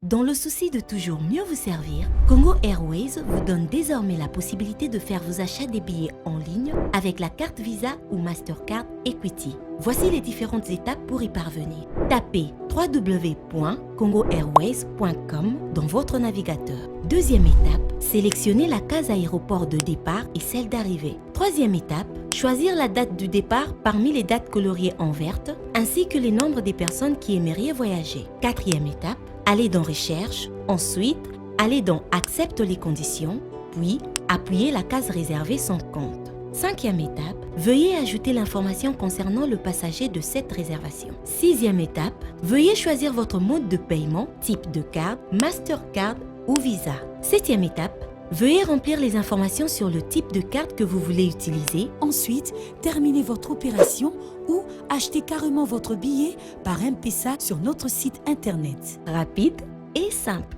Dans le souci de toujours mieux vous servir, Congo Airways vous donne désormais la possibilité de faire vos achats des billets en ligne avec la carte Visa ou Mastercard Equity. Voici les différentes étapes pour y parvenir. Tapez www.congoairways.com dans votre navigateur. Deuxième étape, sélectionnez la case aéroport de départ et celle d'arrivée. Troisième étape, choisir la date du départ parmi les dates coloriées en verte, ainsi que les nombres des personnes qui aimeraient voyager. Quatrième étape, allez dans Recherche, ensuite, allez dans Accepte les conditions, puis appuyez la case réservée sans compte. Cinquième étape, veuillez ajouter l'information concernant le passager de cette réservation. Sixième étape, veuillez choisir votre mode de paiement, type de carte, Mastercard ou Visa. Septième étape, veuillez remplir les informations sur le type de carte que vous voulez utiliser. Ensuite, terminez votre opération ou achetez carrément votre billet par M-Pesa sur notre site internet. Rapide et simple.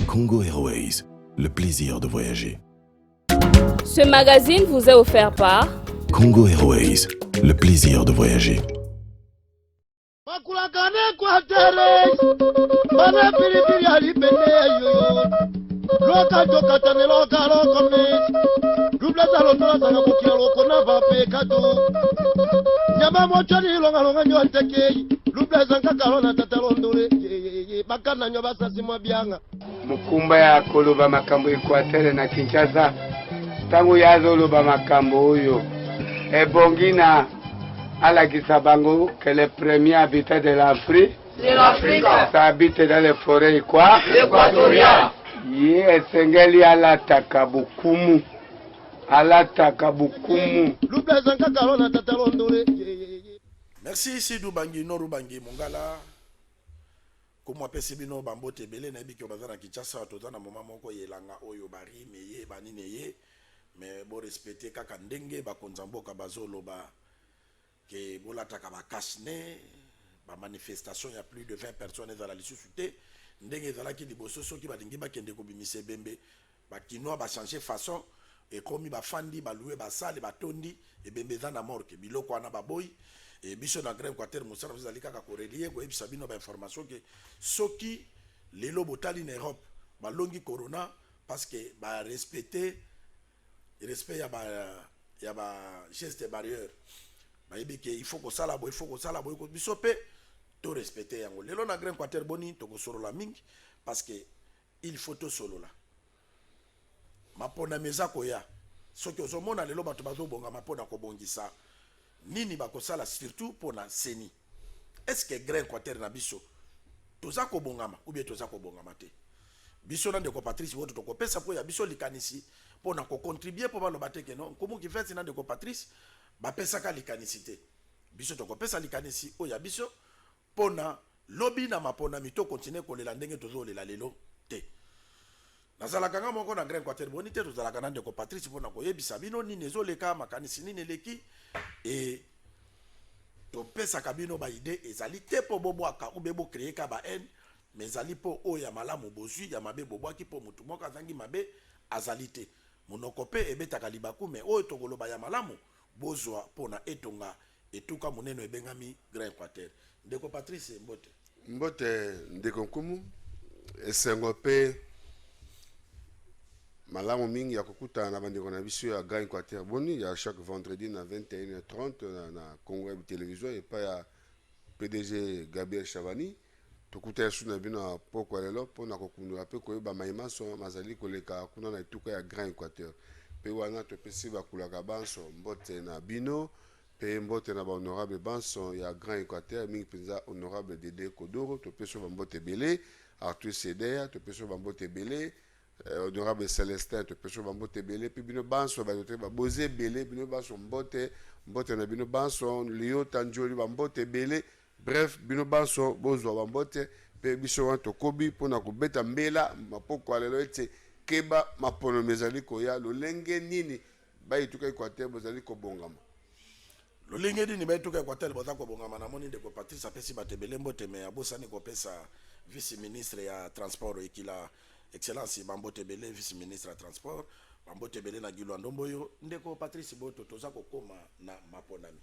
Congo Airways, le plaisir de voyager. Ce magazine vous est offert par Congo Airways, le plaisir de voyager. Mukumba ya koloba makambo Equateur na Kinshasa tangu yazoloba makambo oyo ebongina alakisa bango que les premiers habitants de l'Afrique habitent dans les forêts équatoriales. Esengeli alataka bukumu Merci Sidou Bangi Noru Bangi Mongala. Comme apesi bino bambote belé na biki bazana Kinshasa tozana moma moko yelanga oyo bari meye banine ye mais bo respecter kaka ndenge bakonza mboka bazoloba ke bolataka ba kasne ba manifestation ya plus de 20 personnes dans la lisusuté ndenge ezalaki liboso soki balingi bakende kobimise bembe bakinoa ba changer façon et comme ba fandi ba louer ba salle ba tondi et bembe za na morke biloko wana ba boy et biso na grand quartier musala vous allez kaka korelie ko ebisa bino ba information que soki lelo botali en Europe ba longi corona parce que ba respecter respect ya ba geste barrière ba yebi que il faut ko sala boy ko biso pe to respecter yango lelo na grand quartier boni to ko solo la mingi parce que il faut to solo la mapona meza koya soki ozomona lelo bato bazobonga mapona ko bongisa nini bakosala surtout pour na seni. Est-ce que grand quartier na biso toza ko bongama ou bien toza ko bongama te biso na ndeko Patrice woto to ko pesa po ya biso likanisi pour na ko contribuer pour baloba te que non comme qui fait na ndeko Patrice ba pesa ka likanisi te biso to ko pesa likanisi o ya biso pour na lobby na mapona mito continuer ko lela ndenge tozo lela lelo te nazalaka nga moko na grand quartier boni te tozalaka na ndeko Patrice pour na ko yebisa bino nini ezoleka makanisi nini leki et to pesa kabino ba idée ezali te po bobwaka ou be bo créer ka ba haine mais ezali po o ya malamu bozui ya mabe bobwaki po mutu moko azangi mabe azali te monoko pe ebetaka libaku mais o to koloba ya malamu bozwa pona etonga etuka moneno ebengami grand quartier ndeko Patrice mbote ndeko nkumu esengo pe malamu mingi ya kokutana na bandeko na biso ya Grand Quartier boni ya chaque vendredi na 21h30 na Congo Web Télévision et pas ya PDG Gabriel Chavani tokuta su na bino poko lelo pona kokundula pe koyeba mayima so mazali koleka kuna na etuka ya Grand Quartier pe wana to pesi bakulaka banso mbote na bino pe mbote na ba honorable banso ya Grand Quartier mingi penza honorable Dede Kodoro to peso mbote belé Arthur Seder to peso mbote belé honorable Célestin to peso mbote belé puis bino banso ba to ba boze belé bino banso mbote na bino banso Lio Tanjoli ba mbote belé bref bino banso bozwa ba mbote pe biso wan to kobi pona ko beta mbela mapoko alelo ete keba mapono mezali ko ya lolenge nini ba ituka Equateur bozali ko bongama lolenge nini ba ituka Equateur boza ko bongama na moni ndeko Patrice apesi batebele mbote me abosani ko pesa vice ministre ya transport ekila excellence bambote belé vice ministre ya transport bambote belé na Gilwa Ndomboyo ndeko Patrice Boto toza ko koma na maponami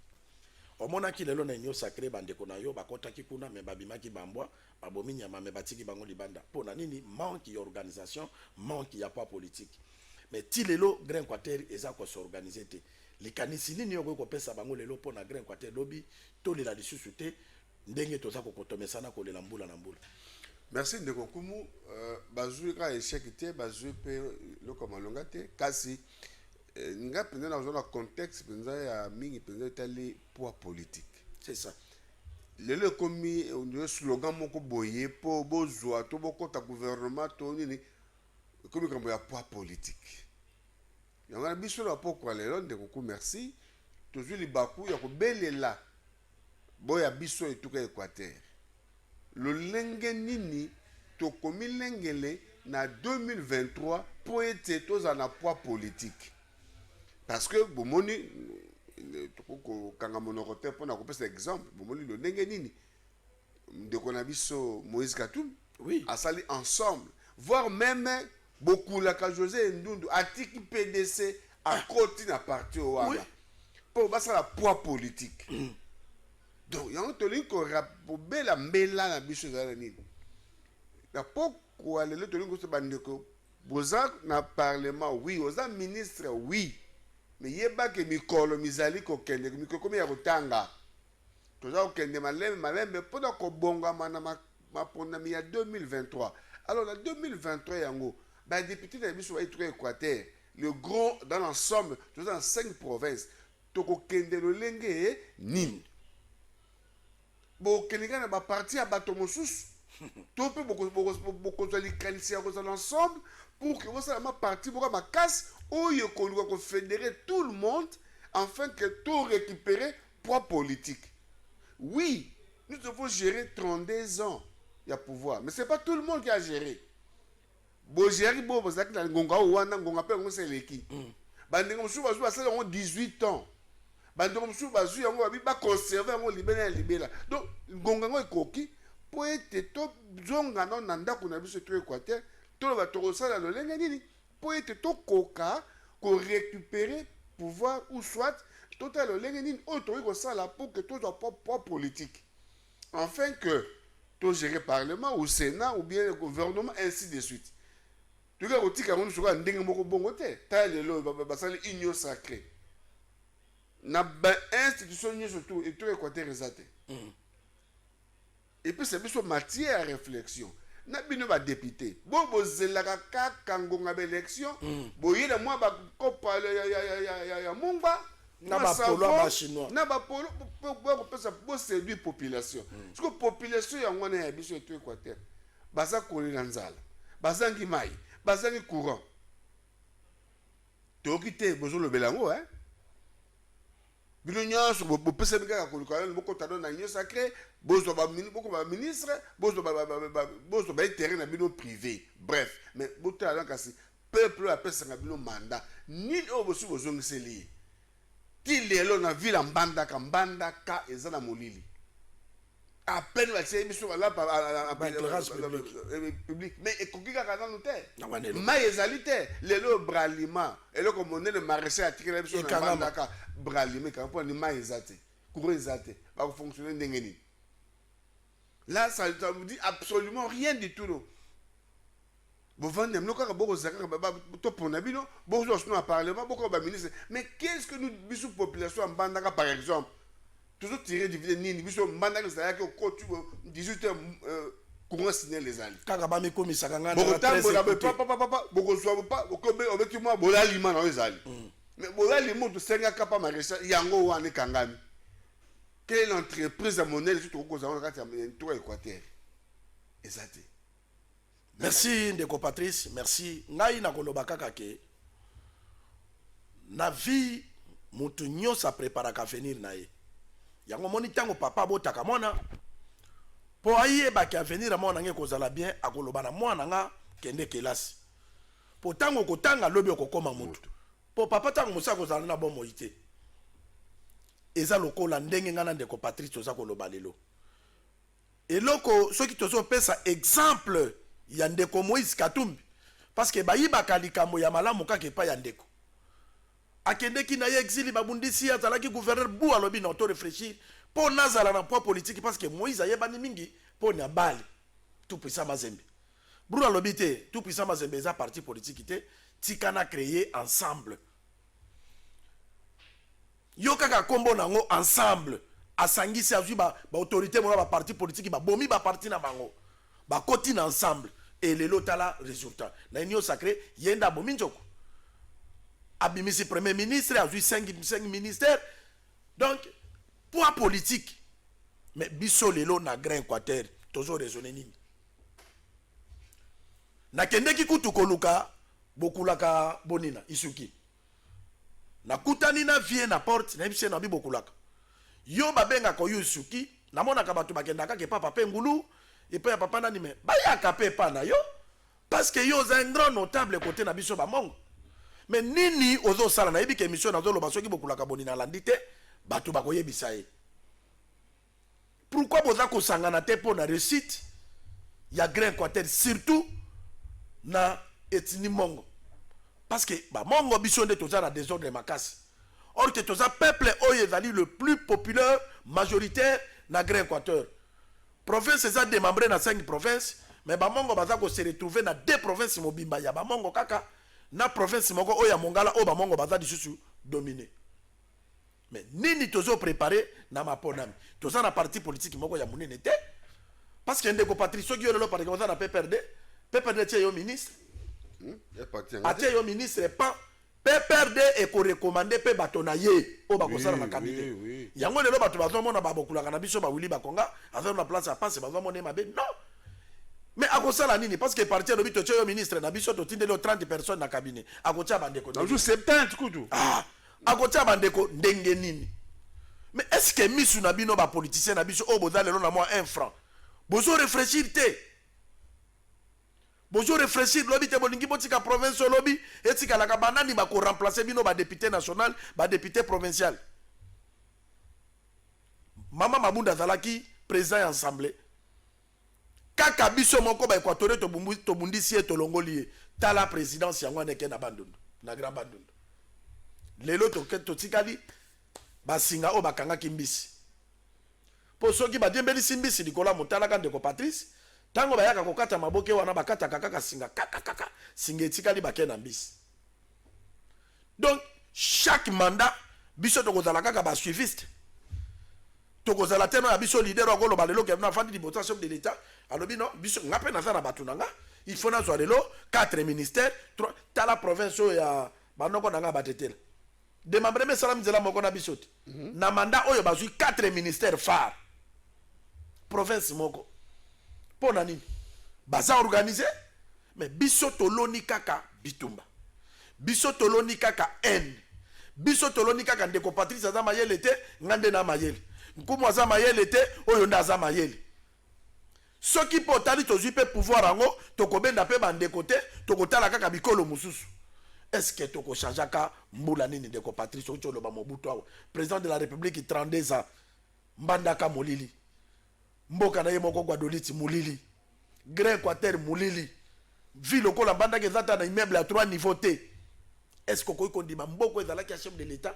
omonaki lelo na union sacré bandeko na yo bakotaki kuna me babimaki bambwa babomi nyama me batiki bango libanda mpona nini manque ya organisation manque ya poids politique mais ti lelo Grand Équateur eza kosorganize te likanisi nini okoki kopesa bango lelo mpona Grand Équateur lobi tolela lisusu te ndenge toza kokotomesana kolela mbula na mbula. Merci ndeko kumu bazui ka échec te bazui pe loko malonga te kasi nga penza na zona contexte penza ya mingi penza etali poids politique. C'est ça. Lelo komi on slogan moko boye po bozwa to bokota gouvernement to nini komi kambo ya poids politique. Yanga biso na poko lelo ndeko ku merci tozwi libaku ya kobelela boya biso etuka Équateur. Le lenge nini tokomi lengele na 2023 pour être tous en poids politique. Parce que bomoni toko kanga monorote pour na kopesa exemple bomoni le lenge nini de konabiso Moïse Katumbi Oui. a sali ensemble voire même beaucoup la ka José Ndundu atiki PDC à côté na parti au Oui. pour basa la poids politique. Donc yango toli ko rapobe la mbela na biso za nini na poko alele toli ko se bandeko boza na parlement oui oza ministre oui mais yeba ke mikolo mizali ko kende mikoko ya kotanga toza ko kende malembe pona ko bonga mana mapona ya 2023 alors na 2023 yango ba député na biso ba Équateur le gros dans l'ensemble toza dans 5 provinces toko kende lo lenge nini bo kelinga na ba parti ya bato mosusu to pe boko zali kanisia ko l'ensemble pour que vous ça ma parti pour ma casse ou yo ko fédérer tout le monde afin que tout récupérer poids politique. Oui, nous devons gérer 32 ans il y a pouvoir mais c'est pas tout le monde qui a géré. Bo gérer bo bozaki na ngonga wana ngonga pe ngo seleki. Bandeko mosusu bazwa ça 18 ans. Bandeko mosusu bazwi yango babi ba conserver yango libela. Donc ngonga ngo ekoki po ete to zonga no nanda kuna biso to Équateur to ba to sala lo lenga nini po ete to koka ko récupérer pouvoir ou soit total lo lenga nini o to ko sala pour que to soit poids politique afin que to gérer parlement ou sénat ou bien le gouvernement ainsi de suite. Tu ga otika ngo suka ndenge moko bongo te ta lelo ba sala union sacrée na ba institution nyonso tout et tout Équateur ezate. Et puis c'est biso matière à réflexion na bino ba député bo zelaka kaka ngonga ba élection boyela moi ba kopa ya mumba Na ba polo ba chinois na ba polo bo pesa bo séduire population parce que population ya ngwana ya biso tout Équateur baza kolela nzala bazangi mai bazangi courant tokite bozo lobelango hein bino nyonso bopesa bika koluka boko tado na union sacré bozo ba ministre bozo ba terrain na bino privé bref mais botala kasi peuple apesa na bino mandat ni obosu bozongiseli ti lelo na ville mbanda ka eza na molili à peine la biso là public mais ekoki kaka na note mai ezali te lelo bralima eloko monene maraîcher atiki na biso na mbanda ka bralima ka po ni mai ezate courant ezate ba ko fonctionner ndenge ni là ça vous dit absolument rien du tout non bon vendem no kaka boko zakaka ba to pona bino boko so na parlement boko ba ministre mais qu'est-ce que nous biso population mbanda ka par exemple toujours tirer dividende nini biso mbanda ke zaya ke ko tu 18h courant signer les ali kaka ba mi komisaka ngana boko tambola papa boko so pa boko be obeki moi bolalima na ezali mais bolalima to senga kapa maréchal yango wana kangami quelle entreprise à monnaie surtout ko za kati ya to Équateur ezate. Merci ndeko Patrice, merci. Ngai na koloba kaka ke na vie mutu nyosa prépara ka venir na ye. Yango moni tango papa botaka mona po ayeba ki avenir mona nge kozala bien akoloba na mwana nga kende kelasi. Po tango kotanga lobi okokoma mutu. Po papa tango musa kozala na bon moité. Eza lokola ndenge ngana ndeko Patrice toza koloba lelo. Eloko soki tozo pesa exemple ya ndeko Moïse Katumbi parce que bayiba kalikambo ya malamu kaka epa ya ndeko akendeki na ye exili babundisi azalaki gouverneur bu alobi na auto réfléchir pour nazala na poids politique parce que Moïse ayebani mingi pour na bali tout puissant Mazembe Brou alobi te tout puissant Mazembe eza parti politique te tikana créer ensemble yo kaka kombo nango ensemble asangisi azwi ba autorité mona ba parti politique ba bomi ba parti na bango ba koti na ensemble et lelo tala résultat na union sacrée yenda bomi njoko abimisi premier ministre azwi 5 ministères donc poids politique mais biso lelo na grand équateur tozo raisonner nini na kendeki kutu koluka bokulaka bonina isuki na kutani na vie na porte na bise na bibokulaka yo babenga ko yusuki na mona ka batu bakendaka ke papa pengulu et puis papa nani me bayaka pe pa na yo parce que yo za un grand notable côté na biso ba mongo mais nini ozo sala na yebike émission na zo lo basoki bokulaka bonina landite batu bakoyebisa ye pourquoi boza ko sangana te po na réussite ya grand quartier surtout na etni mongo parce que ba mongo biso nde toza na désordre makasi or que toza peuple oyo ezali le plus populaire majoritaire na grand équateur province eza démembré na 5 provinces mais ba mongo baza ko se retrouver na 2 provinces mobimba ya ba mongo kaka na province moko oyo ya mongala oyo ba mongo baza disusu dominé mais nini tozo préparé na maponami toza na parti politique moko ya munene te parce que ndeko Patrice soki yo lelo par exemple na PPRD tie yo ministre atie yo ministre pas PPRD et ko recommander pe bato na ye o ba kosala na cabinet yango lelo bato bazo mona ba bokulaka na biso ba Willy Bakonga azo na place à passe bazo mona mabe non mais akosala nini parce que parti lobi to tie yo ministre na biso to tindelo 30 personnes na cabinet akotia bandeko na 70 kutu akotia bandeko ndenge nini mais est-ce que misu na bino ba politicien na biso o boza lelo na moi 1 franc bozo réfléchir te bozo réfléchir lobi te bolingi botika province lobi etika la banani ba ko remplacer bino ba député national ba député provincial mama Mabunda zalaki président assemblée kaka biso moko ba équatorien to bundisi et to longoli tala présidence yango neke na bandundu na grand bandundu lelo to tikali basinga o bakanga kimbisi po soki badembeli simbisi likola motala ka ndeko Patrice tango bayaka kokata maboke wana bakata kaka singa kaka singa etikali bakena mbisi donc chaque mandat biso tokozala kaka ba suiviste tokozala teno ya biso leader okolo balelo ke na fandi di votation de l'état alobi non biso ngape na zana batu nanga il faut na lelo 4 ministères 3 tala province ya banoko nanga batetela de membre me salam zela moko na biso na mandat oyo bazui 4 ministères phares province moko pona nini baza organisé mais biso toloni kaka bitumba biso toloni kaka n biso toloni kaka ndeko Patrice aza mayele te ngande na mayele nkumu aza mayele te oyo nda aza mayele soki po tali tozui pe pouvoir ango tokobenda pe bandeko te tokotala kaka bikolo mususu est-ce que toko changeaka mbula nini ndeko Patrice ocholo ba Mobutu awa président de la République 32 ans mbandaka molili mboka na ye moko Guadoliti mulili Grand Équateur mulili ville okola mbandaka ezata na immeuble à 3 niveaux te est-ce que koyi kondima mboko ezalaki chef de l'état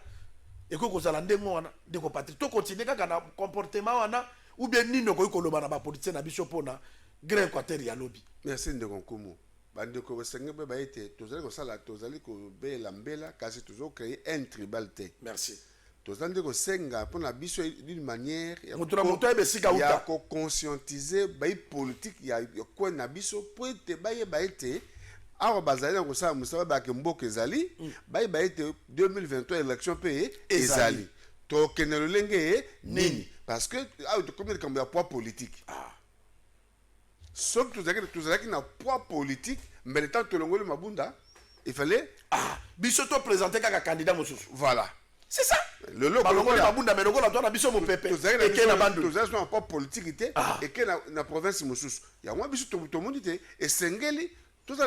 et ko kozala ndengo wana ndeko Patrice to continuer kaka na comportement wana ou bien nino koyi koloba na ba politicien na biso pona Grand Équateur ya lobby merci ndeko Nkumu bandeko basenge be baite tozali ko sala tozali ko bela mbela kasi tozo créer un tribal te merci tozali ko senga pona biso d'une manière ya ko conscientiser bay politique ya ko na biso po te baye baite awa bazali ko sala musaba ba ke mboka ezali baye baite 2023 élection pe ezali to kenelo lenge nini parce que awa to comme comme ya poids politique sauf que tous qui na poids politique mais le temps que l'on Mabunda il fallait biso to présenter kaka candidat mosusu voilà c'est ça le logo Mabunda mais logo la toi biso mo pepe et que na bandu tous un poids politique et que na province mosusu ya moi biso to monde et sengeli tout ça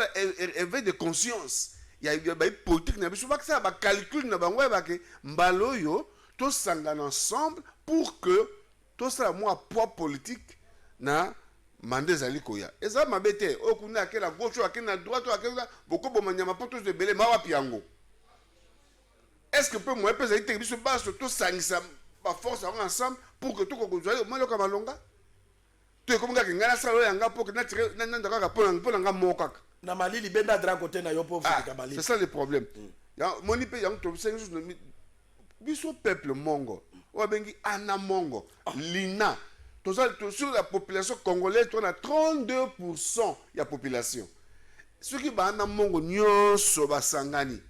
éveil de conscience il y a politique na biso ba ça ba calcul na bango ba ke mbaloyo tous s'engagent ensemble pour que tout ça moi poids politique na mandé zali koya eza mabete okuna akela gauche akena droite akela boko bomanyama pour tous de belé mawa piango est-ce que peut moi peut ça été biso bas tout sangisa ba force ensemble pour que tout ko joye moi le kamalonga tu comme ngaka ngana sala yanga pour que na tire na ndaka pour nga mokaka na malili benda dra côté na yo pauvre c'est ça le problème ya moni pe yang to sengi sur biso peuple mongo o bengi ana mongo lina sur la population congolaise on a 32% ya population ceux qui ba ana mongo nyonso basangani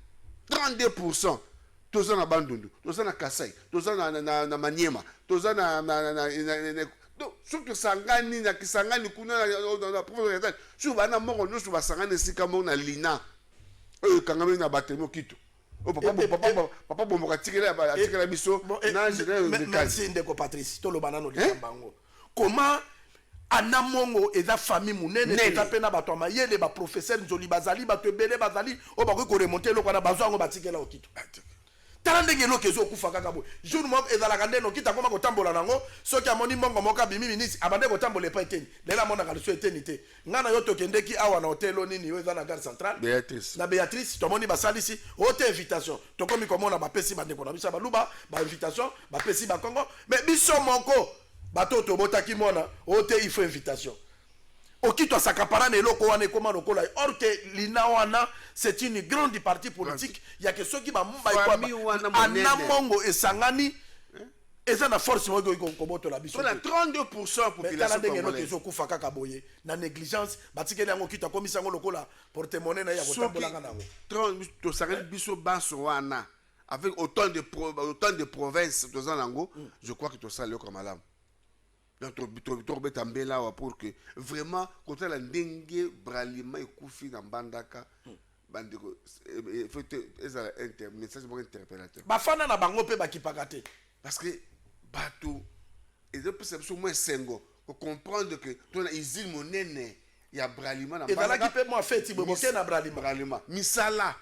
32% toza na bandundu toza na kasai toza na maniema toza na donc surtout sangani na kisangani kuna na province sur bana mongo nyonso basangani sika mo na lina kangami na batemo kito papa bomboka tikela biso na général merci ndeko Patrice to lo banano de bango comment ana mongo eza famille munene toza na bato mayele ba professeur nzoli bazali bato ebele bazali o ba ko remonter loko na bazwango batikela okito tala ndenge loke zo kufa kaka bo jour mo ezala kande no kita koma ko tambola nango soki amoni mongo moka bimi minisi abande ko tambola pa eteni lela mona ka so eternité ngana yo tokendeki awa na hotel nini yo eza na gare centrale Béatrice to moni basalisi hotel invitation to komi komona ba pesi bande ko na bisa baluba ba invitation ba pesi ba Congo mais biso moko bato to botaki mona hotel il faut invitation okito sakapara na eloko wana ekoma lokola or que lina wana c'est une grande partie politique ya que ceux qui ba mumba ana mongo esangani eza na force mo ko boto la biso on a 32% population congolaise ko kufa kaka boye na négligence batikeli yango kita komisa ngo lokola porte-monnaie na ya kotambola ngana ngo 30 to sakeli biso baso wana avec autant de provinces to zanango je crois que to ça le comme alam notre tambela pour que vraiment quand la dengue bralima ekufi na bandaka bandeko faut être message pour interpellateur bafana na bango pe bakipaka te parce que bato et de perception moins sengo pour comprendre que ton usine monene ya bralima na bandaka ezala ki pe mo feti boboke na bralima misala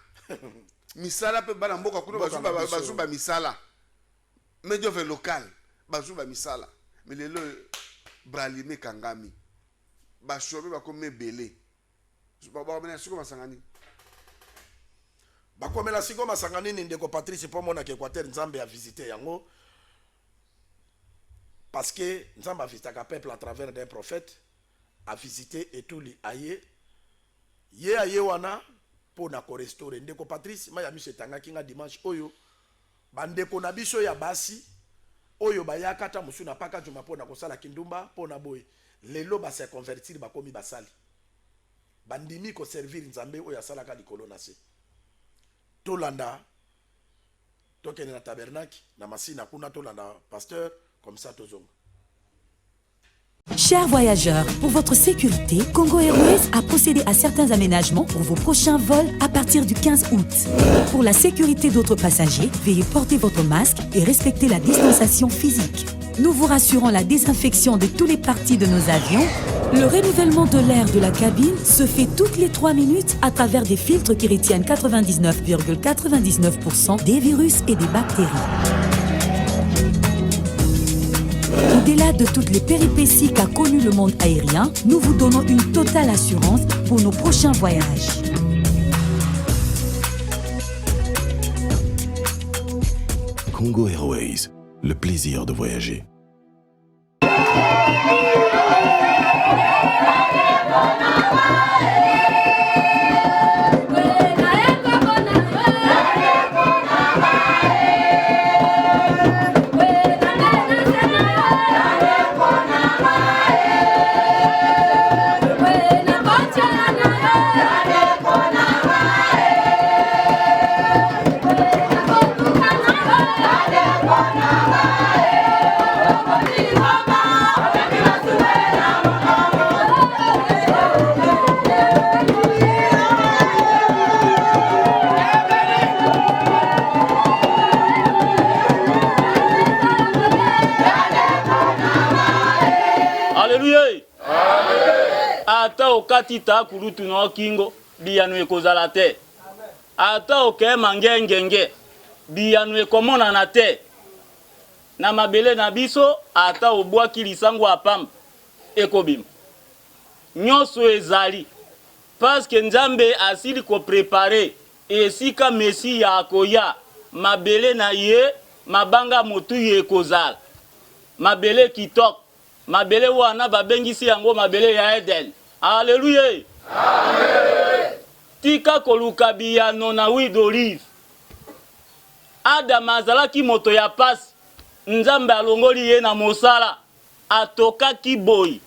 pe bana mboka kuna bazuba misala medio ve local bazuba misala mais les bralime kangami bashobe bakome belé ba siko masangani bakomela siko masangani ni ndeko Patrice po mona ke Équateur nzambe a visiter yango parce que nzambe a visité ka peuple à travers des prophètes a visité et tout li aye wana po na ko restaurer ndeko Patrice ma ya mise tanga kinga dimanche oyo bandeko na biso ya basi oyo bayaka ta musu na paka juma pona kosala kindumba pona boy lelo ba se convertir ba komi basali bandimi ko servir nzambe oyo asala ka likolo na se tolanda tokene na tabernacle na masina kuna tolanda pasteur comme ça tozonga. Chers voyageurs, pour votre sécurité, Congo Airways a procédé à certains aménagements pour vos prochains vols à partir du 15 août. Pour la sécurité d'autres passagers, veuillez porter votre masque et respecter la distanciation physique. Nous vous rassurons la désinfection de toutes les parties de nos avions. Le renouvellement de l'air de la cabine se fait toutes les 3 minutes à travers des filtres qui retiennent 99,99% des virus et des bactéries. Au-delà de toutes les péripéties qu'a connues le monde aérien, nous vous donnons une totale assurance pour nos prochains voyages. Congo Airways, le plaisir de voyager. Ata okatita kulutu no kingo biyanu ekozala te. Ata okema ngengenge biyanu ekomona na te. Na mabele na biso ata obwaki lisango apam ekobim. Nyonso ezali parce que Nzambe asili ko préparer esika Messi ya akoya mabele na ye mabanga motu ye kozala mabele kitok mabele wana babengisi yango mabele ya Eden. Alléluia. Amen. Tika koluka biyano na huile d'olive. Adam azalaki moto ya pasi, Nzambe alongoli ye na mosala, atokaki boyi,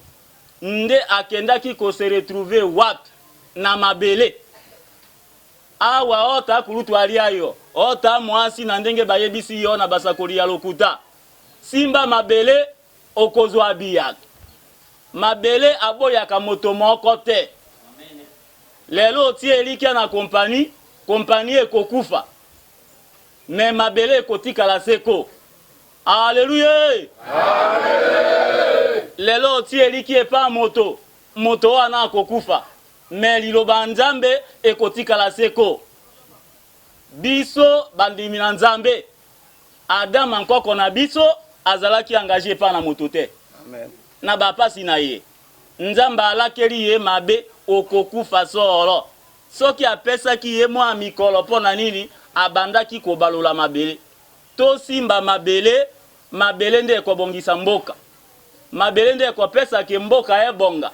nde akendaki ko se retrouver wapi na mabele. Awa ota kulutu aliayo, ota mwasi na ndenge bayebisi yo na basakoli ya lokuta. Simba mabele okozwa biyaka. Mabele aboyaka moto moko te. Lelo tie elikia na kompani ekokufa. Mais mabele ekotikala seko. Alléluia. Amen. Lelo tie elikia pa moto wana akokufa. Mais liloba Nzambe ekotikala seko. Biso bandimi na Nzambe. Adam ankoko na biso azalaki engagé pa na moto te. Amen. Na bapasi na ye. Nzambe alakeli ye mabe okokufa solo. Soki apesaki ye mwa mikolo pona nini abandaki kobalola mabele. To simba mabele nde ekobongisa mboka. Mabele nde ekopesa ke mboka ebonga.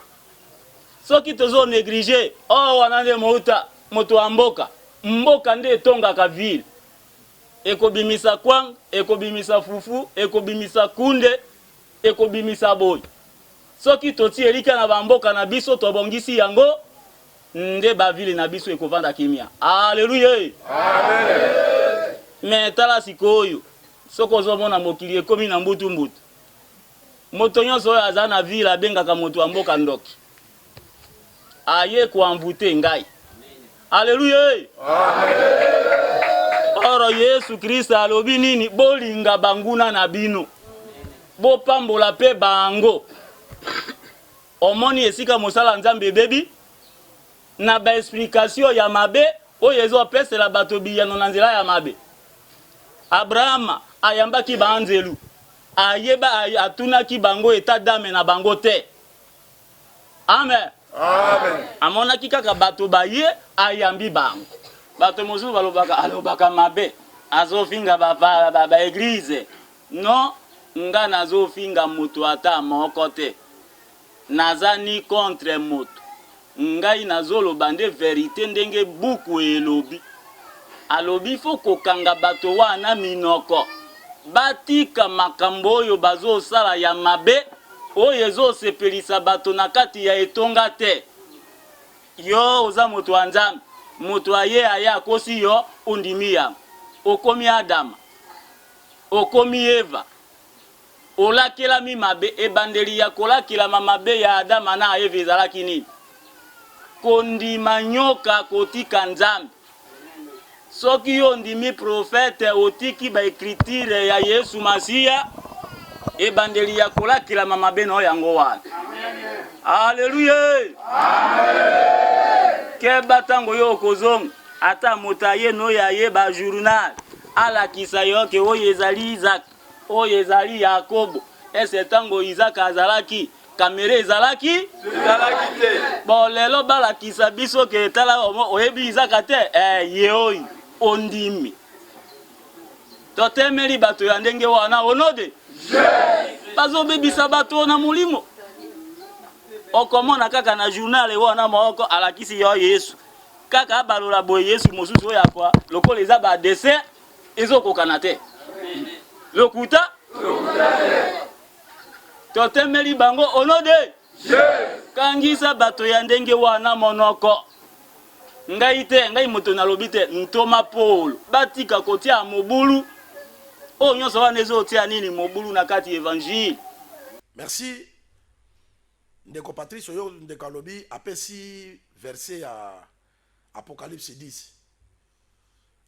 Soki tozo négligé, wanande mouta moto wa mboka nde etongaka ville. Ekobimisa kwang, ekobimisa fufu, ekobimisa kunde, ekobimisa boy. Soki toti elika na bamboka na biso tobongisi yango nde bavili na biso ekovanda kimia. Alléluia. Amen. Mais tala sikoyo soko zomona mokili ekomi na mbutu. Moto nyonso oyo aza na ville abengaka moto wa mboka ndoki. Aye kuambute ngai. Alléluia. Amen. Oro Yesu Kristo alobi nini bolinga banguna na bino. Bo pambola pe bango. Omoni esika mosala Nzambe bebi na ba explication ya mabe oyo ezopesela bato biyano na nzela ya mabe. Abraham ayambaki banzelu. Ayeba atunaki bango eta dame na bango te. Amen. Amen. Amonaki kaka bato baye ayambi bango. Bato mosusu alobaka mabe azofinga ba église. Non, nga nazofinga moto ata moko te. Nazani contre moto. Ngai nazoloba nde vérité ndenge buku elobi. Alobi fo kokanga bato wana minoko. Batika makambo oyo bazosala ya mabe oyo ezosepelisa bato na kati ya etonga te. Yo oza moto wa Nzambe, moto aye aya akosi yo undimi ya. Okomi Adam, okomi Eva. Olakela mi mabe ebandeli ya kolakela mabe ya Adam na Eva ezalaki nini? Kondima nyoka kotika Nzambe. Soki yo ndimi prophète otiki ba écriture ya Yesu Masia ebandeli ya kolakela mabe no yango wana. Alléluia. Amen. Keba tango yo kozonga ata motaye no ya ye ba journal ala kisayo ke oyo ezali Isaac oyo ezali Yakobo ese tango Isaac azalaki kamera ezalaki te. Bon lelo bala kisa biso ke tala oyebi Isaac te ye oyo ondimi totemeli bato ya ndenge wana onode bazo bebisa bato na mulimo okomona kaka na journal wana moko alakisi yo Yesu kaka abalola boye Yesu mosusu oyo akwa lokola eza ba dessin ezokokana te lokuta totemeli bango onode kangisa bato ya ndenge wana monoko ngai moto nalobi te ntoma Paul batika kotia mobulu o nyonso wana ezotia nini mobulu na kati évangile. Merci ndeko Patrice oyo ndeko alobi apesi verset ya Apocalypse 10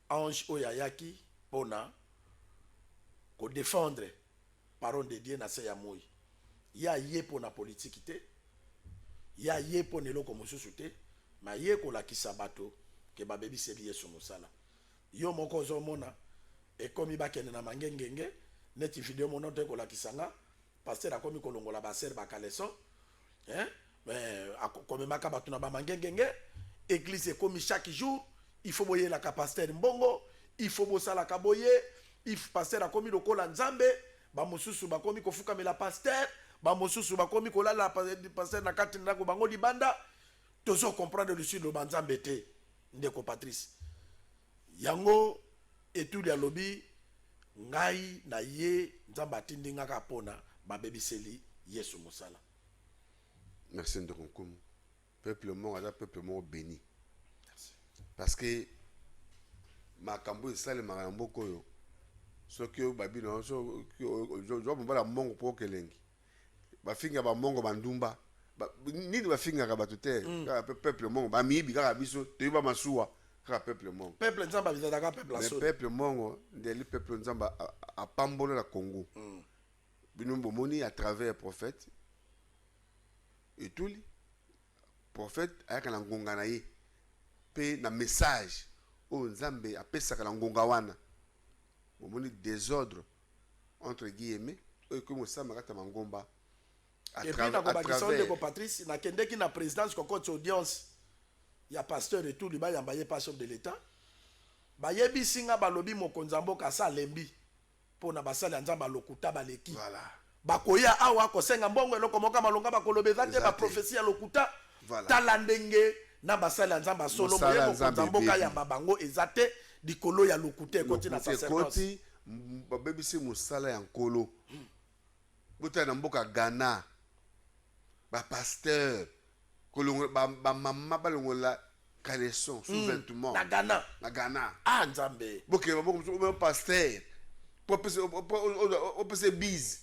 ange oyo ayaki pona ko défendre parole de Dieu na se ya moi ya ye pona politique te ya ye pona eloko mosusu te ma ye kolakisa bato ke babebiseli Yesu mosala yo moko ozomona ekomi bakende na mangengenge neti video mono te kolakisa nga pasteur akomi kolongola baser bakaleson akomemaka bato na bamangengenge église ekomi chaque jour il faut boyela ka pasteur mbongo il faut bosala kaboye, il faut passer la komi lokola nzambe, ba mosusu ba komi kofuka me la pasteur, ba mosusu ba komi kola la pasteur na kati ndako bango libanda, tozo comprendre le sud lo banzambe te, ndeko Patrice. Yango etuli ya lobi ngai na ye nzamba tindi ngaka pona ba bebiseli Yesu musala. Merci ndeko Nkumu. Peuple mort est un peuple mort béni. Merci. Parce que makambo isale makambo koyo soki babino so jo mbala mongo po kelengi bafinga ba mongo bandumba nini bafinga ka batute ka peuple mongo ba mibi ka biso toyiba masuwa ka peuple mongo peuple nzamba bizata ka peuple aso peuple mongo ndeli peuple nzamba a pambola la Congo bino bomoni à travers prophète et tout li prophète ayaka na ngonga na ye pe na message o nzambe apesaka na ngonga wana bomoni désordre entre guillemets o ko mosama kata mangomba à travers de Patrice na kendeki na présidence kokoti audience ya pasteur et tout li ba yambaye pas chef de l'état ba yebi singa balobi mokonza mboka sa lembi pona basali nzamba lokuta baleki voilà bakoya awa kosenga mbongo eloko moka malonga bakolobeza te ba prophétie ya lokuta tala ndenge na basala nzamba solo moye mokonza mboka ya mabango ezate dikolo ya lokute koti na sacerdoce babebisi musala ya nkolo bota na mboka Ghana ba pasteur kolongo ba mama balongola caleçon souverainement na Ghana ah nzambe boke ba pasteur pour bise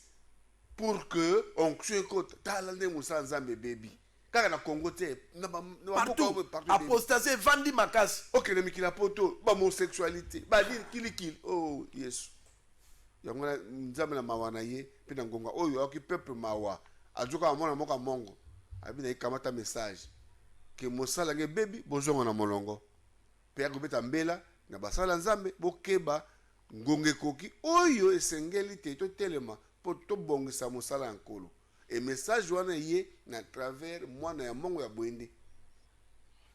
pour que on tue côté talande musala nzambe baby kaka na Congo te na partout apostasie vandi makasi OK le mikila poto ba homosexualité ba dire kilikili oh Yesu yango na nzambe na mawana ye pe na ngonga oyo aki peuple mawa ajuka mona moka mongo abi na ikamata message ke mosala nge baby bozonga na molongo pe akobeta mbela na basala nzambe bokeba ngonge koki oyo esengeli te to telema po to bongisa mosala ya nkolo et message wana ye na travers mwana ya mongo ya bwende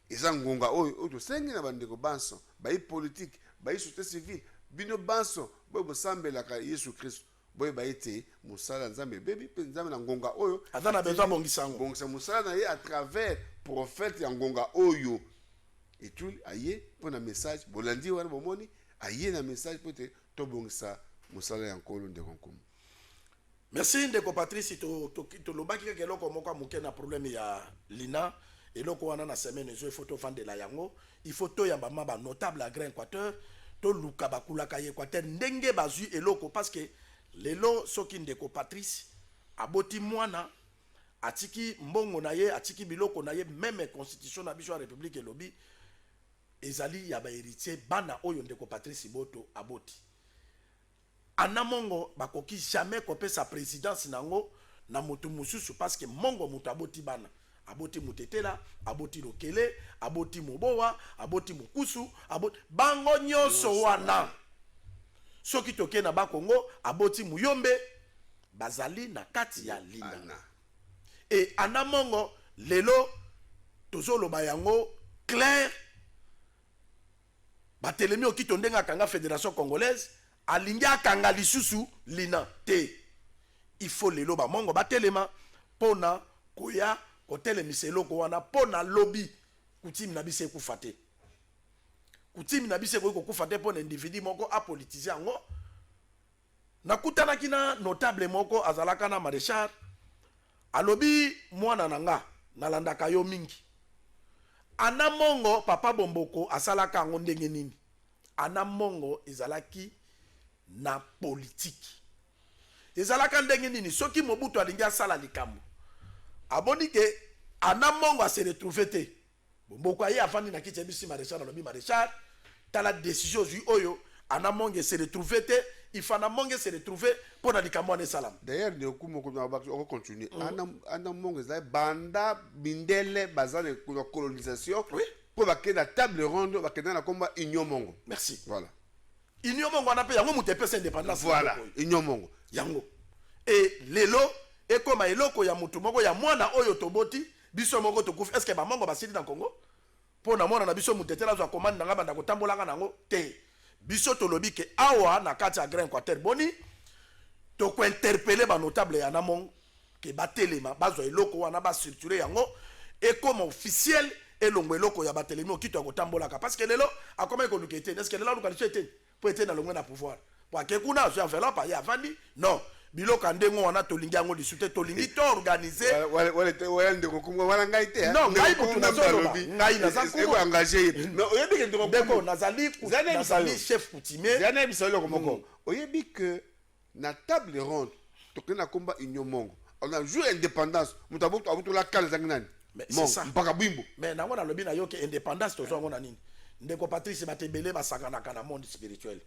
eza ngonga oyo to sengi na bandeko banso bayi politique bayi société civile bino banso boy bosambela ka Yesu Christ boy bayete musala nzambe bebi pe nzambe na ngonga oyo azana besoin bongisango bongisa musala na ye à travers prophète ya ngonga oyo et tout aye pour na message bolandi wana bomoni aye na message peut to bongisa musala ya nkolo ndeko Nkumu. Merci ndeko Patrice to lobaki ke eloko moko muke na problème ya Lina eloko wana na semaine zo photo vandela yango il faut to ya mama ba notable à Grand Équateur to luka bakula ka Équateur ndenge bazui eloko parce que lelo soki ndeko Patrice aboti mwana atiki mbongo na ye atiki biloko na ye même constitution na biso ya république elobi ezali ya ba héritier bana oyo ndeko Patrice Boto aboti ana mongo bakoki jamais kopesa présidence nango na motu mususu parce que mongo mutu aboti bana aboti mutetela aboti lokele aboti mobowa aboti mukusu aboti bango nyonso wana soki toke na bakongo aboti muyombe bazali na kati ya Lina et ana mongo lelo tozoloba yango clair batelemi okito ndenga kanga fédération congolaise alingi akanga lisusu Lina te il faut lelo ba mongo batelema pona koya kotelemisa eloko wana pona lobby kutimi na bise kufa te kutimi na bise kokufa te pona individu moko apolitiser yango nakutanaki na notable moko azalaka na maréchal alobi mwana nanga nalandaka yo mingi ana mongo papa bomboko asalaka yango ndenge nini ana mongo ezalaki na politique ezalaka ndenge nini soki Mobutu alingi asala likambo aboni ke ana mongo a se retrouver te bomboko aye afandi na kiti bisi maréchal alobi maréchal tala décision zui oyo ana mongo se retrouver te il faut na mongo se retrouver pour na likambo ne salam d'ailleurs ne okumo na ba on continue ana mongo za banda bindele bazane ko colonisation pour bakenda table ronde bakenda na komba union mongo merci voilà union mongo na pe yango mutepesa indépendance voilà union mongo yango et lelo ekoma eloko ya mutu moko ya mwana oyo toboti biso moko tokufi est-ce que ba mongo basili na Congo pona mwana na biso mutetela zo commande nga banda kotambolanga nango te biso tolobi ke awa na kati ya Grand Équateur boni to ko interpeller ba notable ya namong ke batelema bazwa eloko wana ba structurer yango et comme officiel elongo eloko ya batelemi okito akotambola ka parce que lelo akoma ko lukete est-ce que lelo lukalicho ete pour être na longo na pouvoir pour que kuna so enveloppe ya vandi non biloko ndengo wana tolingi yango lisute tolingi to organiser wala ndeko kumwa wala ngai te non ngai ko tunazoloba ngai na zangu ko engager mais oyebi ke ndeko ndeko nazali chef coutumier zana bisalo komoko oyebi que na table ronde tokena komba union mongo on a joué indépendance mutabutu abutu la kala zanginani mais c'est ça mpaka bwimbo mais nango na lobi na yo ke indépendance tozo ngo na nini ndeko Patrice batebele basangana kana monde spirituel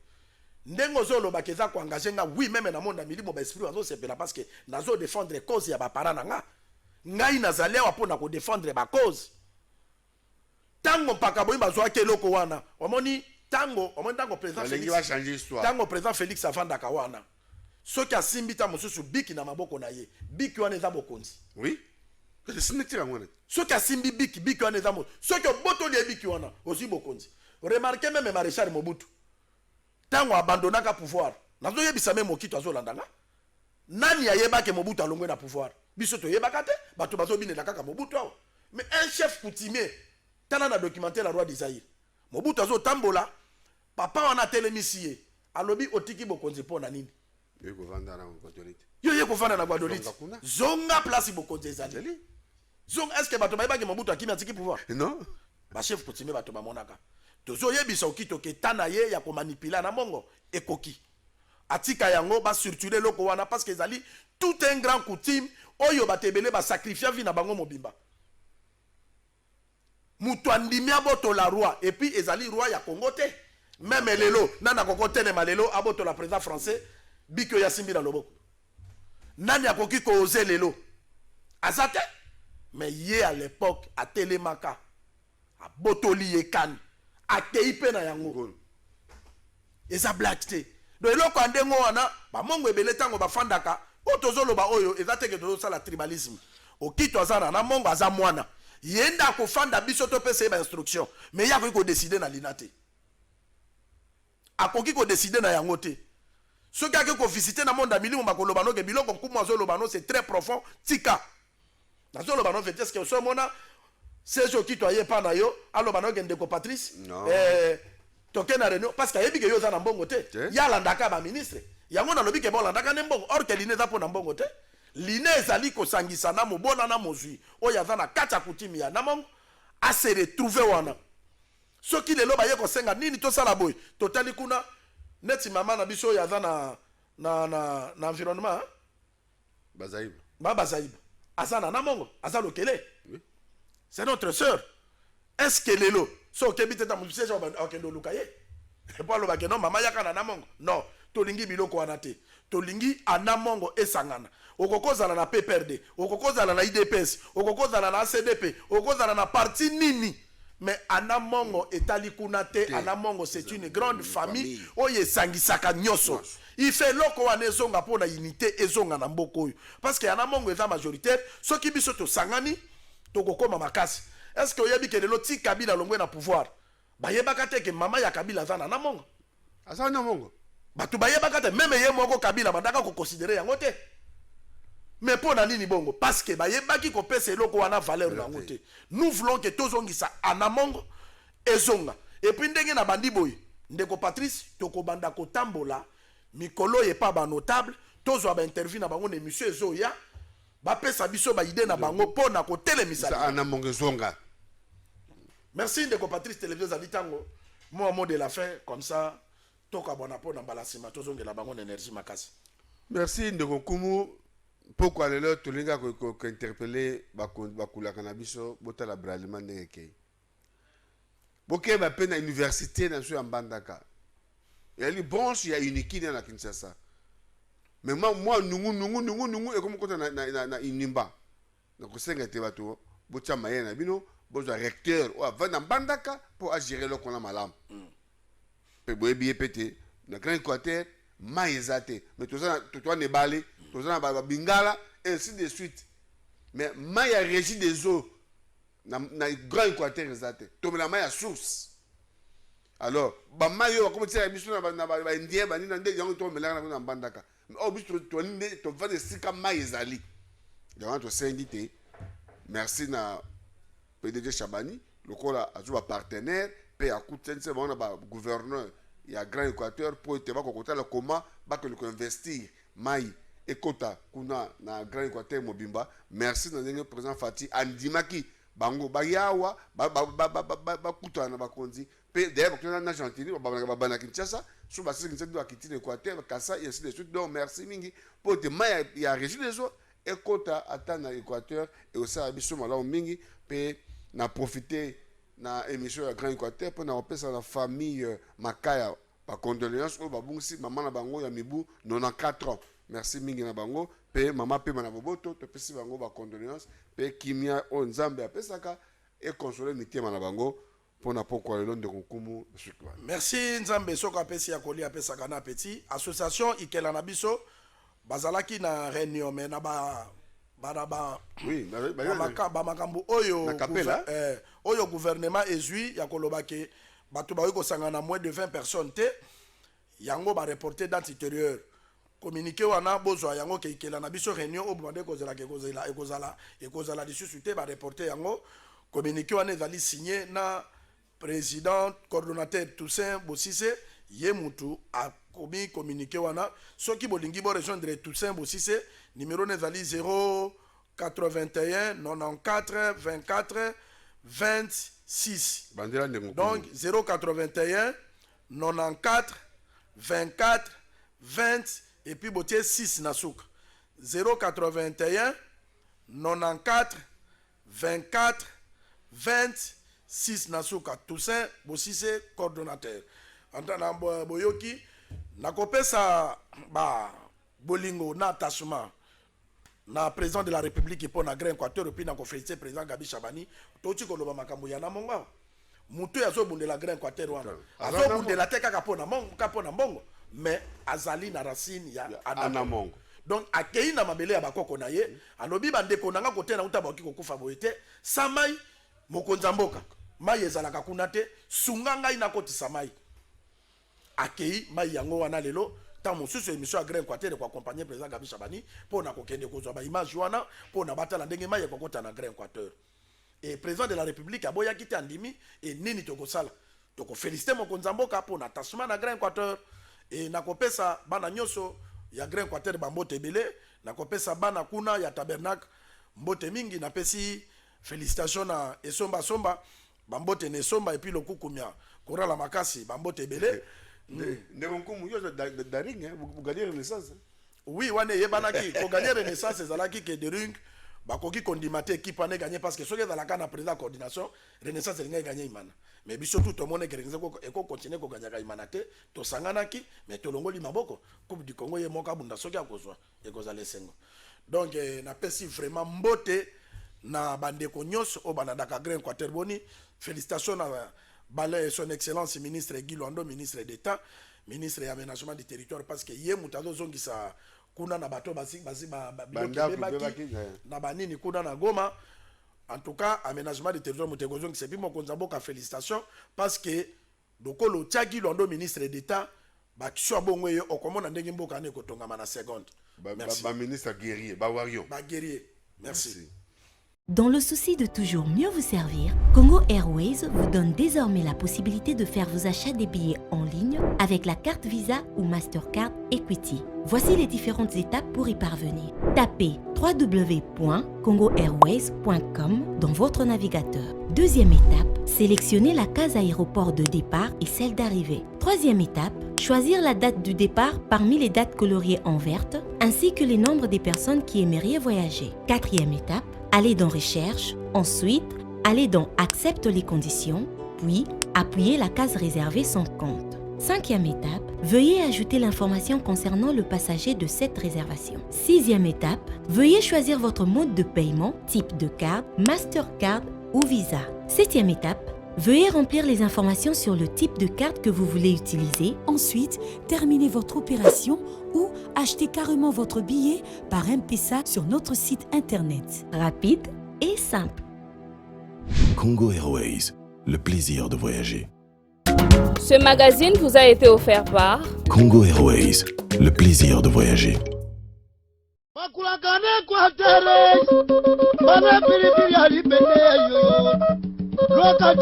ndengo zoloba keza ko engager nga oui même na monde milimo ba esprit wazo sepela parce que nazo défendre cause ya ba parents nga ngai nazali wa pona ko défendre ba cause tango mpaka boyi bazwa ke loko wana omoni tango président Félix va changer histoire tango président Félix avandaka wana soki asimbi ta mosusu biki na maboko na ye biki wana eza bokonzi oui que signature ngwana soki asimbi biki wana eza mo soki obotoli ye biki wana osi bokonzi remarquez même maréchal Mobutu tango abandonnaka pouvoir nazo yebisa même okito azolandanga nani ayebake Mobutu alongwe na pouvoir biso toyebaka te bato bazobinela kaka Mobutu awa mais un chef coutumier tala na documentaire la roi d'Isaïe Mobutu azotambola papa wana telemisi ye alobi otiki bokonzi pona nini yo kovanda na Guadolite yo ye kovanda na Guadolite zonga place bokonzi ezali zonga est-ce que bato bayebaki Mobutu akimi atiki pouvoir non ba chef coutumier bato bamonaka tozo yebisa okito ke tana ye ya ko manipuler na mongo ekoki atika yango ba structurer loko wana parce que ezali tout un grand coutume oyo batebele ba sacrifier vie na bango mobimba mutu andimi aboto la roi et puis ezali roi ya Congo te même lelo nana kokote ne malelo aboto la président français biko ya simbi na loboko nani akoki ko oser lelo azate mais ye à l'époque a telemaka a botoli yekan a teipe na yango eza black te do eloko andengo wana ba mongo ebele tango bafandaka otozoloba oyo ezateke tozosala tribalisme okito azana na mongo aza mwana yenda kofanda biso to pesa ba instruction mais ya ko décider na linate akoki ko décider na yango te soki ake ko visiter na monde milimo makoloba no ke biloko kumu azoloba no c'est très profond tika nazoloba no fait est-ce que so mona c'est jo kito aye pa na yo aloba no ke ndeko Patrice toke na réunion parce que ayebi ke yo za na mbongo te ya landaka ba ministre yango na lobi ke bon landaka ne mbongo or ke line za po na mbongo te line ezali kosangisa na mobona na mozwi oyo aza na kati ya kutimi ya na mongo ase retrouver wana soki lelo baye kosenga nini tosala boy totali kuna neti mama na biso oyo aza na environnement bazaiba aza na mongo aza lokele c'est notre sœur est-ce que lelo so kebi teta musese okendo lukaye po aloba ke non mama yaka na mongo non tolingi biloko wana te tolingi anamongo esangana okokozala na PPRD okokozala na IDPS okokozala na CDP okokozala na parti nini mais anamongo etali kuna te anamongo c'est une grande famille oyo esangisaka nyoso il fait loko wana ezonga pona unité ezonga na mboko oyo parce que anamongo eza majoritaire soki biso tosangani tokokoma makasi est-ce que oyebi ke lelo ti Kabila longwe na pouvoir bayebaka te ke mama ya Kabila aza na anamongo aza na mongo bato bayebaka te même ye moko Kabila bandaka ko considérer yango te mais pour na nini bongo parce que bayebaki ko pesa eloko wana valeur nango te nous voulons que tozongisa anamongo ezonga et puis ndenge na bandi boy ndeko Patrice toko banda ko tambola mikolo ye pa ba notable tozwa ba interview na bango na émission ezoya ba pesa biso ba idée na bango pona ko telemisa anamongo ezonga. Merci ndeko Patrice télévision abitango mot de la fin comme ça toka bona pona balasima tozongela bango na énergie makasi. Merci ndeko Kumu. Pourquoi lelo tolinga ko interpeller bakula kanabiso botala bralima ndeke boke ba pena université na so ambandaka yali branche ya uniki na Kinshasa mais moi nungu et comme kota na inimba na kosenga te bato botya mayena bino bozo recteur o va na mbandaka pour agir le kona malam pe boyebi pété na Grand Équateur maïzate mais toi ne balé tozana ba bingala ainsi de suite mais maya régie des eaux na Grand Équateur ezate to la maya source Alors, Bamayo, comme tu sais, biso na indien bani na ndé yango to melanga na bandaka. Oh biso to ndé to va de sika mai ezali. Yango to sendité. Merci na PDG Chabani, lokola azuba partenaire, pe akutense bana ba gouverneur ya Grand Équateur pour te ba kokota la comment ba que le investir mai ekota kuna na Grand Équateur mobimba. Merci na ndenge président Fati andimaki bango bayawa ba kutana ba konzi. D'ailleurs, quand on a Argentine, on a Kinshasa, sur la Kinshasa, on a quitté l'Équateur, Kassa, et ainsi de suite. Donc, merci, Mingi. Pour te mailler, il y a région des autres, et quand on attend l'Équateur, et aussi à Bissou, Malao, Mingi, puis on a profité de l'émission de Grand Équateur, pour on a la famille Makaya, par condoléances, ou Babungsi, maman Nabango, Yamibou, 94 ans. Merci, Mingi Nabango, puis maman Pema Naboboto, te pesi Bango, par condoléances, puis Kimia, Onzambe, à Pesaka, et consoler Mitie Manabango. Merci Nzambe soka pesi akoli apesa kana petit association ikela na biso bazalaki na réunion mais na ba oui ba makambo oyo oyo gouvernement ezui ya kolobake bato ba ko sangana moins de 20 personnes te yango ba reporter dans intérieur communiqué wana bozwa yango ke ikela na biso réunion obande kozela ke kozala lisusu te ba reporter yango communiqué wana ezali signé na président coordonnateur Toussaint Bossissé Yemutu a communiqué wana soki bolingi bo rejoindre Toussaint Bossissé numéro nezali 081 94 24 26 donc 081 94 24 20 et puis botier 6 nasuka 081 94 24 20 6 nasuka Toussaint Bossissé coordonnateur antana boyoki nakopesa ba bolingo na attachement na président de la République pour na Grand Équateur puis na ko féliciter président Gabi Chabani toti ko loba makambo ya na monga mutu yazo bundela Grand Équateur wana azo bundela te kaka pona mbongo mais azali na racine ya anamongo donc akei na mabele ya bakoko na ye alobi bandeko nanga kote na uta bakoki kokufa boyete samai mokonza mboka mai ezalaka kuna te sunga ngai nakotisa mai akei mai yango wana lelo tant mosusu émission ya Grand Équateur ko accompagner président Gabi Chabani pour na kokende kozwa ba image wana pour na batala ndenge mai ekokota na Grand Équateur et président de la République aboya kiti andimi et nini tokosala toko féliciter mokonza mboka pour na attachement na Grand Équateur et nakopesa bana nyoso ya Grand Équateur bambote ebele nakopesa bana kuna ya tabernacle mbote mingi napesi félicitations na esomba somba bambote ne somba et puis le kukumia korala makasi bambote ebele ndekonkumu yo daring vous gagnez renaissance oui wane yebanaki ko gagner renaissance ezalaki ke daring bakoki kondimate équipe ane gagner parce que soki ezalaka na président coordination renaissance elingai gagner imana mais biso tout monde que renaissance eko continuer ko gagner imana te to sanganaki mais to longoli maboko coupe du Congo ye moka bunda soki akozwa ekozala esengo donc na pesi vraiment mbote na bandeko nyonso o banadaka Grand Équateur boni félicitations na balai son excellence ministre Guy Londo ministre d'État ministre ya aménagement du territoire parce que ye mutazo zongisa kuna na bato basi na banini kuna na Goma en tout cas aménagement du territoire mutego zongisa puis mokonza mboka félicitations parce que dokolo Guy Londo ministre d'État ba kiswa bongwe yo okomona ndenge mboka ne kotongama na seconde ba ministre guerrier ba wario ba guerrier merci. Dans le souci de toujours mieux vous servir, Congo Airways vous donne désormais la possibilité de faire vos achats des billets en ligne avec la carte Visa ou Mastercard Equity. Voici les différentes étapes pour y parvenir. Tapez www.congoairways.com dans votre navigateur. Deuxième étape, sélectionnez la case aéroport de départ et celle d'arrivée. Troisième étape, choisir la date du départ parmi les dates coloriées en verte ainsi que les nombres des personnes qui aimeraient voyager. Quatrième étape, allez dans Recherche, ensuite, allez dans Accepte les conditions, puis appuyez la case réservée sans compte. Cinquième étape, veuillez ajouter l'information concernant le passager de cette réservation. Sixième étape, veuillez choisir votre mode de paiement, type de carte, Mastercard ou Visa. Septième étape, veuillez remplir les informations sur le type de carte que vous voulez utiliser. Ensuite, terminez votre opération ou achetez carrément votre billet par M-Pesa sur notre site internet. Rapide et simple. Congo Airways, le plaisir de voyager. Ce magazine vous a été offert par Congo Airways, le plaisir de voyager. Loka